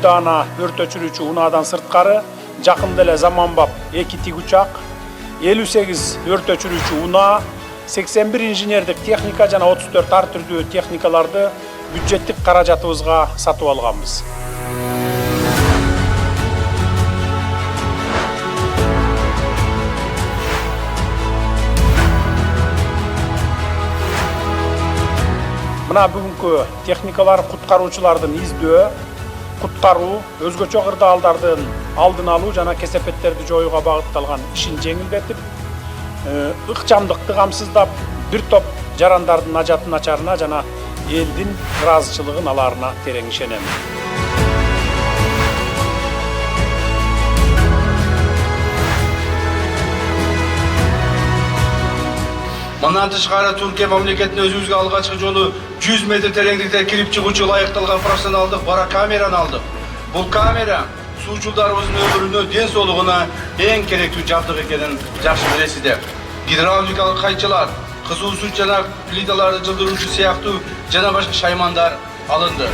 даана өрт өчүрүүчү унаадан сырткары жакында эле заманбап 2 тигучак, 58 өрт өчүрүүчү унаа, 81 инженердик техника жана 34 ар түрдүү техникаларды бюджеттик каражатыбызга сатып алганбыз. Мына бүгүнкү техникалар куткаруучулардын издөө, куткаруу, өзгөчө кырдаалдардын алдын алуу жана кесепеттерди жоюуга багытталган ишин жеңилдетип, ыкчамдыкты камсыздап, бир топ жарандардын ажатын ачарына жана элдин ыраазычылыгын алаарына терең ишенем. Мындан тышкары Түркия мамлекетине өзүбүзгө алгачкы жолу 100 метр тереңдикте кирип чыгуучу ылайыкталган профессионалдык бара камераны алдык. Бул камера суучулдарыбыздын өмүрүнө, ден соолугуна эң керектүү жабдык экенин жакшы билесиздер. Гидравликалык кайчылар, кызуу суу жана плиталарды жылдыруучу сыяктуу жана башка шаймандар алынды.